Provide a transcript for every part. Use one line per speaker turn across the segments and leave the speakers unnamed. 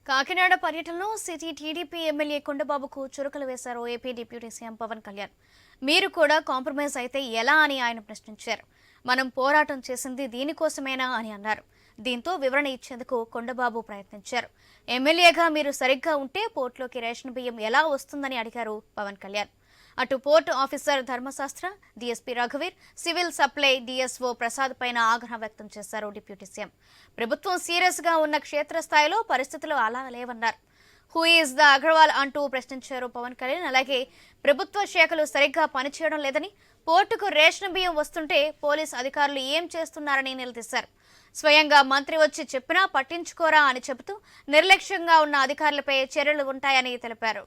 కాకినాడ పర్యటనలో city TDP MLA కొండబాబుకు చురకలు వేశారు AP deputy CM Pawan Kalyan. మీరు కూడా కాంప్రమైజ్ అయితే ఎలా అని ఆయన ప్రశ్నించారు. మనం పోరాటం చేసింది దీనికోసమేనా అని అన్నారు. దీంతో వివరణ ఇచ్చేందుకు కొండబాబు ప్రయత్నించారు. ఎమ్మెల్యేగా మీరు సరిగ్గా ఉంటే పోర్టులోకి రేషన్ బియ్యం ఎలా వస్తుందని అడిగారు పవన్ కళ్యాణ్. అటు పోర్టు ఆఫీసర్ ధర్మశాస్త్ర, డీఎస్పీ రఘువీర్, సివిల్ సప్లై డీఎస్ఓ ప్రసాద్ పైన ఆగ్రహం వ్యక్తం చేశారు డిప్యూటీ సీఎం. ప్రభుత్వం సీరియస్ గా ఉన్న క్షేత్రస్థాయిలో పరిస్థితులు అలా లేవన్నారు. హూ ఈజ్ ద అగర్వాల్ అంటూ ప్రశ్నించారు పవన్ కళ్యాణ్. అలాగే ప్రభుత్వ శాఖలు సరిగ్గా పనిచేయడం లేదని, పోర్టుకు రేషన్ బియ్యం వస్తుంటే పోలీస్ అధికారులు ఏం చేస్తున్నారని నిలదీశారు. స్వయంగా మంత్రి వచ్చి చెప్పినా పట్టించుకోరా అని చెబుతూ నిర్లక్ష్యంగా ఉన్న అధికారులపై చర్యలు ఉంటాయని తెలిపారు.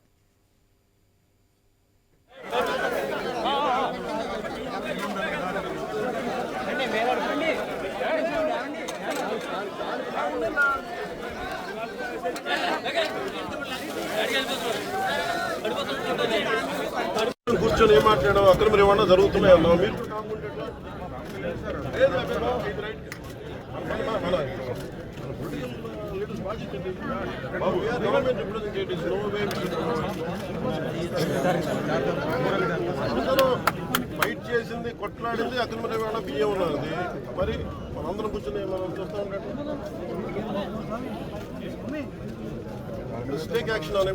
కూర్చొని ఏం మాట్లాడడం అక్రమ రవాణా జరుగుతున్నాయన్నా మీరు ఫైట్ చేసింది, కొట్లాడింది అక్రమ రవాణా బియ్యం ఉన్నది. మరి మనందరం కూర్చొని మనం చూస్తూ ఉంటాడు. మిస్టేక్ యాక్షన్ ఆన్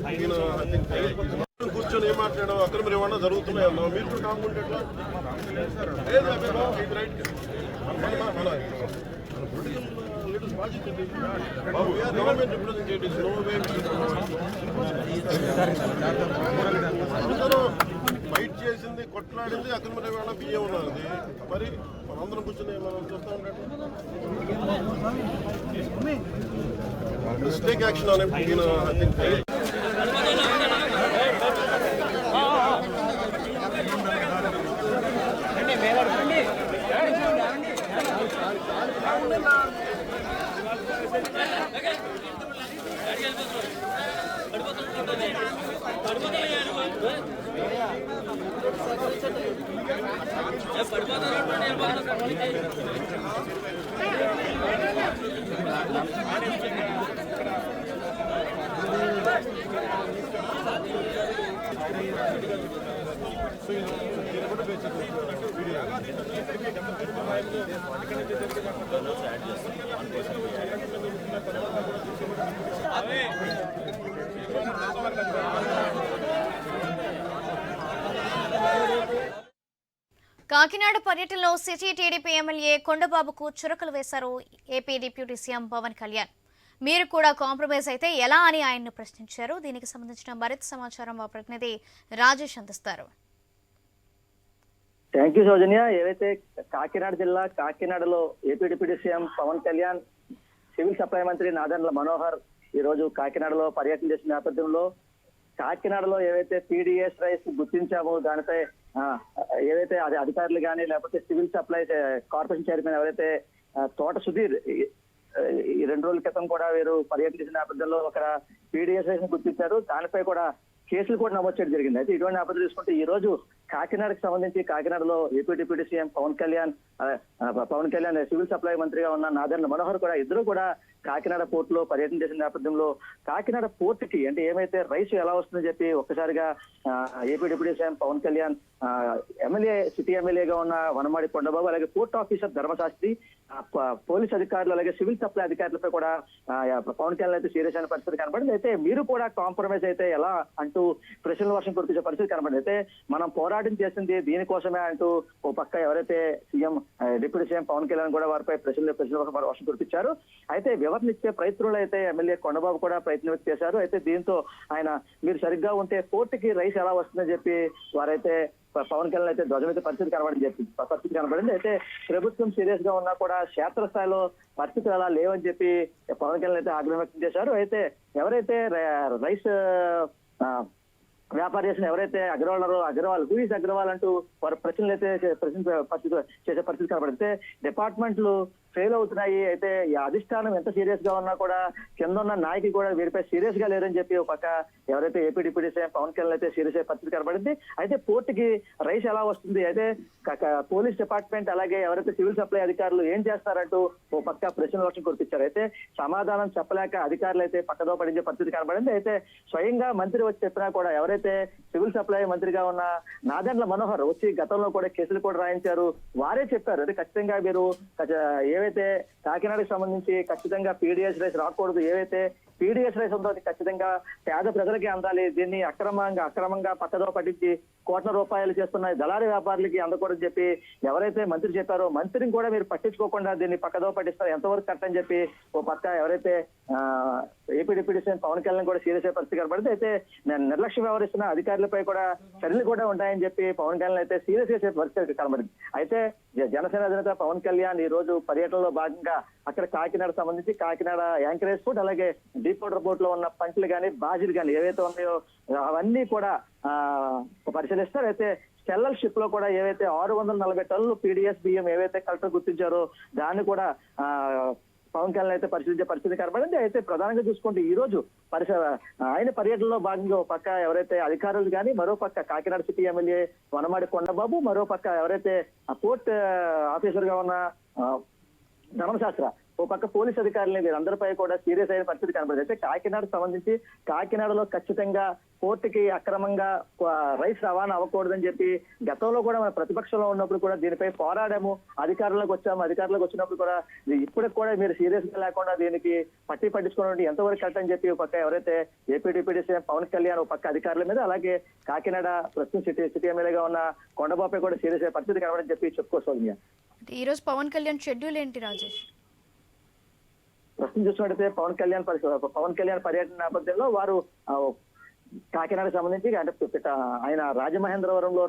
కూర్చొని ఏం మాట్లాడడం అక్రమ రవాణా జరుగుతున్నాయన్నా మీరు కూడా కాకుంటే గవర్నమెంట్ రిప్రజెంటేటివ్స్ ఫైట్ చేసింది, కొట్లాడింది అక్రమ రవాణా బియ్యం ఉన్నది. మరి మనందరం కూర్చొని మనం చూస్తూ ఉంటాడు. మిస్టేక్ యాక్షన్ ఆన్
కాకినాడ పర్యటనలో సిటీ టీడీపీ ఎమ్మెల్యే కొండబాబుకు చురకలు వేశారు AP deputy CM Pawan Kalyan. మీరు కూడా కాంప్రమైజ్ అయితే ఎలా అని ఆయన్ను ప్రశ్నించారు. దీనికి సంబంధించిన మరింత సమాచారం మా ప్రతినిధి రాజేష్ అందిస్తారు.
Thank you Soujanya. ఏవైతే కాకినాడ జిల్లా కాకినాడలో AP deputy CM Pawan Kalyan, civil supply మంత్రి నాదెండ్ల మనోహర్ ఈ రోజు కాకినాడలో పర్యటన చేసిన నేపథ్యంలో కాకినాడలో ఏవైతే పీడీఎస్ రైస్ గుర్తించామో దానిపై ఏవైతే అధికారులు కానీ లేకపోతే సివిల్ సప్లై కార్పొరేషన్ చైర్మన్ ఎవరైతే తోట సుధీర్ ఈ 2 రోజుల క్రితం కూడా వీరు పర్యటన చేసిన నేపథ్యంలో ఒక పీడీఎస్ రైస్ గుర్తించారు. దానిపై కూడా కేసులు కూడా నమోదు చేయడం జరిగింది. అయితే ఇటువంటి నేపథ్యం చూసుకుంటే ఈ రోజు కాకినాడకు సంబంధించి కాకినాడలో AP deputy CM Pawan Kalyan civil supply మంత్రిగా ఉన్న నాదెండ్ల మనోహర్ కూడా ఇద్దరు కూడా కాకినాడ పోర్టులో పర్యటన చేసిన నేపథ్యంలో కాకినాడ పోర్టుకి అంటే ఏమైతే రైస్ ఎలా వస్తుందని చెప్పి ఒక్కసారిగా AP deputy CM Pawan Kalyan city ఎమ్మెల్యేగా ఉన్న వనమాడి కొండబాబు, అలాగే పోర్ట్ ఆఫీసర్ ధర్మశాస్త్రి, పోలీస్ అధికారులు అలాగే సివిల్ సప్లై అధికారులపై కూడా పవన్ కళ్యాణ్ అయితే సీరియస్ అయిన పరిస్థితి కనబడింది. అయితే మీరు కూడా కాంప్రమైజ్ అయితే ఎలా అంటూ ప్రశ్నల వర్షం కురిపించే పరిస్థితి కనబడింది. అయితే మనం పోరాటం చేసింది దీనికోసమే అంటూ ఓ పక్క ఎవరైతే డిప్యూటీ సీఎం పవన్ కళ్యాణ్ కూడా వారిపై ప్రశ్నల వర్షం కురిపించారు. అయితే వివరణ ఇచ్చే ప్రయత్నంలో అయితే ఎమ్మెల్యే కొండబాబు కూడా ప్రయత్నం చేశారు. అయితే దీంతో ఆయన మీరు సరిగ్గా ఉంటే పోర్టుకి రైస్ ఎలా వస్తుందని చెప్పి వారైతే పవన్ కళ్యాణ్ అయితే ధ్వజమైతే పరిస్థితి కనబడింది. అయితే ప్రభుత్వం సీరియస్ గా ఉన్నా కూడా క్షేత్రస్థాయిలో పరిస్థితులు అలా లేవని చెప్పి పవన్ కళ్యాణ్ అయితే ఆగ్రహం వ్యక్తం చేశారు. అయితే ఎవరైతే రైస్ వ్యాపార చేసిన ఎవరైతే అగ్రవాల్ హూ ఈజ్ అగ్రవాల్ అంటూ వారు ప్రశ్నలు అయితే చేసే పరిస్థితి కనబడితే డిపార్ట్మెంట్లు ఫెయిల్ అవుతున్నాయి. అయితే ఈ అధిష్టానం ఎంత సీరియస్ గా ఉన్నా కూడా కింద ఉన్న నాయకులు కూడా వీరిపై సీరియస్ గా లేరని చెప్పి ఒక పక్క ఎవరైతే AP deputy CM Pawan Kalyan అయితే సీరియస్ అయ్యే పరిస్థితి కనబడింది. అయితే పోర్టుకి రైస్ ఎలా వస్తుంది, అయితే పోలీస్ డిపార్ట్మెంట్ అలాగే ఎవరైతే సివిల్ సప్లై అధికారులు ఏం చేస్తారంటూ ఓ పక్క ప్రశ్న వర్షం కురిపించారు. అయితే సమాధానం చెప్పలేక అధికారులు అయితే పక్కదో పడించే పరిస్థితి కనబడింది. అయితే స్వయంగా మంత్రి వచ్చి చెప్పినా కూడా ఎవరైతే సివిల్ సప్లై మంత్రిగా ఉన్న నాదెండ్ల మనోహర్ వచ్చి గతంలో కూడా కేసులు కూడా రాయించారు. వారే చెప్పారు అయితే ఖచ్చితంగా మీరు ఏవైతే కాకినాడకి సంబంధించి ఖచ్చితంగా పీడిఎస్ రైస్ రాకూడదు, ఏవైతే పీడిఎస్ రైస్ ఉందో అది ఖచ్చితంగా పేద ప్రజలకి అందాలి, దీన్ని అక్రమంగా పక్కదో పట్టించి కోట్ల రూపాయలు చేస్తున్న దళారీ వ్యాపారులకి అందకూడదని చెప్పి ఎవరైతే మంత్రి చెప్పారో మంత్రిని కూడా మీరు పట్టించుకోకుండా దీన్ని పక్కదో పట్టిస్తారు, ఎంతవరకు కరెక్ట్ అని చెప్పి ఓ పక్క ఎవరైతే AP deputy CM Pawan Kalyan కూడా సీరియస్ అయ్యే పరిస్థితి కనబడింది. అయితే నిర్లక్ష్యం వ్యవహరిస్తున్న అధికారులపై కూడా చర్యలు కూడా ఉంటాయని చెప్పి పవన్ కళ్యాణ్ అయితే సీరియస్ చేసే పరిస్థితి కనబడింది. అయితే జనసేన అధినేత పవన్ కళ్యాణ్ ఈ రోజు పర్యటనలో భాగంగా అక్కడ కాకినాడ సంబంధించి కాకినాడ యాంకరేజ్ పోర్ట్ అలాగే డీప్ వాటర్ పోర్ట్ లో ఉన్న పంటలు కానీ బాజీలు కానీ ఏవైతే ఉన్నాయో అవన్నీ కూడా పరిశీలిస్తారు. అయితే స్టెల్లర్ షిప్ లో కూడా ఏవైతే 640 టన్నులు పీడిఎస్ బియ్యం ఏవైతే కలెక్టర్ గుర్తించారో దాన్ని కూడా పవన్ కళ్యాణ్ అయితే పరిశీలించే పరిస్థితి కనబడింది. అయితే ప్రధానంగా చూసుకుంటే ఈ రోజు ఆయన పర్యటనలో భాగంగా ఒక పక్క ఎవరైతే అధికారులు కానీ మరో పక్క కాకినాడ సిటీ ఎమ్మెల్యే వనమాడి కొండబాబు, మరో పక్క ఎవరైతే పోర్ట్ ఆఫీసర్ గా ఉన్న ధర్మశాస్త్ర, ఓ పక్క పోలీస్ అధికారులని వీరందరిపై కూడా సీరియస్ అయిన పరిస్థితి కనబడింది. అయితే కాకినాడకు సంబంధించి కాకినాడలో ఖచ్చితంగా పోర్టుకి అక్రమంగా రైస్ రవాణా అవ్వకూడదని చెప్పి గతంలో కూడా మన ప్రతిపక్షంలో ఉన్నప్పుడు కూడా దీనిపై పోరాడాము, అధికారులకు వచ్చినప్పుడు కూడా ఇప్పటికి కూడా మీరు సీరియస్ గా లేకుండా దీనికి పట్టించుకోవడం ఎంతవరకు కరెక్ట్ అని చెప్పి ఒక పక్క ఎవరైతే AP deputy CM Pawan Kalyan ఒక పక్క అధికారుల మీద అలాగే కాకినాడ ప్రస్తుతం సిటీ ఎమ్మెల్యేగా ఉన్న కొండబాబు కూడా సీరియస్ అయ్యే పరిస్థితి కనబడని చెప్పి చెప్పుకోవచ్చు.
ఈ రోజు పవన్ కళ్యాణ్ షెడ్యూల్ ఏంటి రాజేష్?
ప్రస్తుతం చూసినట్టయితే పవన్ కళ్యాణ్ పర్యటన నేపథ్యంలో వారు కాకినాడకు సంబంధించి అంటే ఆయన రాజమహేంద్రవరంలో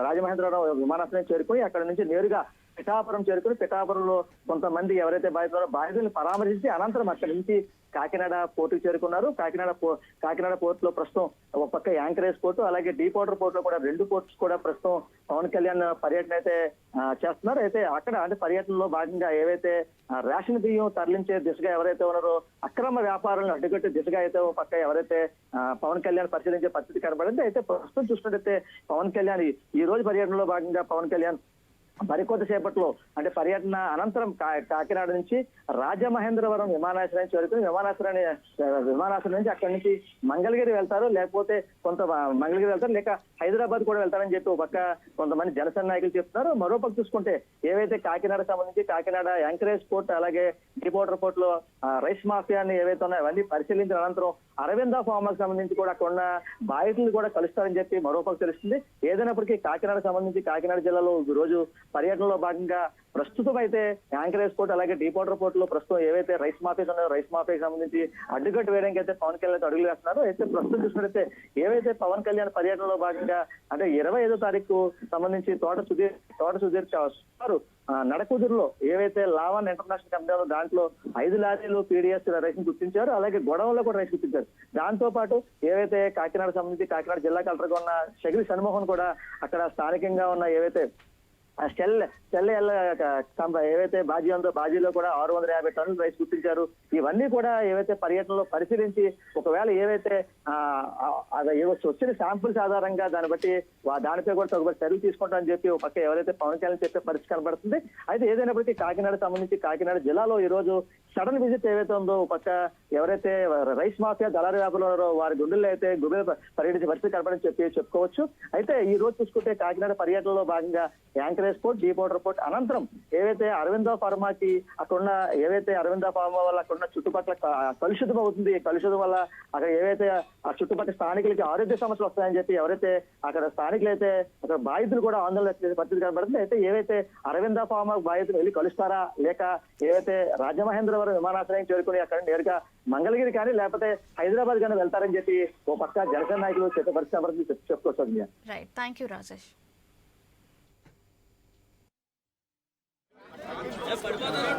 రాజమహేంద్రవరం విమానాశ్రయం చేరుకుని అక్కడ నుంచి నేరుగా పిఠాపురం చేరుకుని పిఠాపురంలో కొంతమంది ఎవరైతే బాధితులను పరామర్శించి అనంతరం అక్కడి నుంచి కాకినాడ పోర్టుకు చేరుకున్నారు. కాకినాడ పోర్ట్ లో ప్రస్తుతం ఒక పక్క యాంకరేజ్ పోర్టు అలాగే డీప్ వాటర్ పోర్ట్ లో కూడా 2 పోర్ట్స్ కూడా ప్రస్తుతం పవన్ కళ్యాణ్ పర్యటన అయితే చేస్తున్నారు. అయితే అక్కడ అంటే పర్యటనలో భాగంగా ఏవైతే రేషన్ బియ్యం తరలించే దిశగా ఎవరైతే ఉన్నారో అక్రమ వ్యాపారాలను అడ్డుకట్టే దిశగా అయితే ఒక పక్క ఎవరైతే పవన్ కళ్యాణ్ పరిశీలించే పరిస్థితి కనబడింది. అయితే ప్రస్తుతం చూసినట్టయితే పవన్ కళ్యాణ్ ఈ రోజు పర్యటనలో భాగంగా పవన్ కళ్యాణ్ మరికొద్దిసేపట్లో అంటే పర్యటన అనంతరం కాకినాడ నుంచి రాజమహేంద్రవరం విమానాశ్రయం చేరుకుని విమానాశ్రయం నుంచి అక్కడి నుంచి మంగళగిరి వెళ్తారు, లేకపోతే మంగళగిరి వెళ్తారు, లేక హైదరాబాద్ కూడా వెళ్తారని చెప్పి ఒక పక్క కొంతమంది జనసేన నాయకులు చెప్తున్నారు. మరో పక్క చూసుకుంటే ఏవైతే కాకినాడ సంబంధించి కాకినాడ యాంకరేజ్ పోర్ట్ అలాగే డీప్ వాటర్ పోర్ట్ లో రైస్ మాఫియాని ఏవైతే ఉన్నాయో అవన్నీ పరిశీలించిన అనంతరం అరవింద ఫార్మర్స్ సంబంధించి కూడా అక్కడ ఉన్న బాధితులు కూడా కలుస్తారని చెప్పి మరో పక్క తెలుస్తుంది. ఏదైనప్పటికీ కాకినాడ సంబంధించి కాకినాడ జిల్లాలో ఈ రోజు పర్యటనలో భాగంగా ప్రస్తుతం అయితే యాంకరేజ్ పోర్ట్ అలాగే డీప్ వాటర్ పోర్ట్ లో ప్రస్తుతం ఏవైతే రైస్ మాఫీస్ ఉన్నాయో రైస్ మాఫీకి సంబంధించి అడ్డుకట్టు వేయడానికి అయితే పవన్ కళ్యాణ్ అడుగులు వేస్తున్నారు. అయితే ప్రస్తుతం చూసినట్లయితే ఏవైతే పవన్ కళ్యాణ్ పర్యటనలో భాగంగా అంటే 25వ తారీఖు సంబంధించి తోట సుధీర్ సుమారు నడకుదురులో ఏవైతే లావన్ ఇంటర్నేషనల్ కంపెనీ దాంట్లో 5 లారీలు పీడిఎస్ రైస్ ని గుర్తించారు, అలాగే గొడవల్లో కూడా రైస్ గుర్తించారు. దాంతో పాటు ఏవైతే కాకినాడ సంబంధించి కాకినాడ జిల్లా కలెక్టర్ గా ఉన్న షగిరి షణ్మోహన్ కూడా అక్కడ స్థానికంగా ఉన్న ఏవైతే ఏవైతే బాజీ ఉందో బాజీలో కూడా 650 టన్నులు రైస్ గుర్తించారు. ఇవన్నీ కూడా ఏవైతే పర్యటనలో పరిశీలించి ఒకవేళ ఏవైతే వచ్చిన శాంపుల్స్ ఆధారంగా దాన్ని బట్టి దానిపై కూడా తగు చర్యలు తీసుకుంటామని చెప్పి ఒక పక్క ఎవరైతే పవన్ కళ్యాణ్ చెప్పే పరిస్థితి కనబడుతుంది. అయితే ఏదైనప్పటికీ కాకినాడ సంబంధించి కాకినాడ జిల్లాలో ఈ రోజు సడన్ విజిట్ ఏవైతే ఉందో ఒక పక్క ఎవరైతే రైస్ మాఫియా దళారీ వ్యాపారులు ఉన్నారో వారి గుండెల్లో అయితే పర్యటించే పరిస్థితి కనబడని చెప్పుకోవచ్చు. అయితే ఈ రోజు చూసుకుంటే కాకినాడ పర్యటనలో భాగంగా anchorage port deep water port అనంతరం ఏవైతే అరవింద ఫార్మాకి అక్కడున్న ఏవైతే అరవింద ఫార్మా వల్ల అక్కడున్న చుట్టుపక్కల కలుషితం అవుతుంది, కలుషితం వల్ల అక్కడ ఏవైతే ఆ చుట్టుపక్కల స్థానికులకి ఆరోగ్య సమస్యలు వస్తాయని చెప్పి ఎవరైతే అక్కడ స్థానికులు అయితే అక్కడ బాధితులు కూడా ఆందోళన చేసే పరిస్థితి కనబడుతుంది. అయితే ఏవైతే అరవింద ఫార్మా బాధితులు వెళ్ళి కలుస్తారా లేక ఏవైతే రాజమహేంద్రవరం విమానాశ్రయం చేరుకుని అక్కడ నేరుగా మంగళగిరి కానీ లేకపోతే హైదరాబాద్ కానీ వెళ్తారని చెప్పి ఓ పక్క జనసేన నాయకులు చెప్పే పరిస్థితి చెప్పుకోవచ్చు.
Right, thank you Rajesh.
పడిపోతారు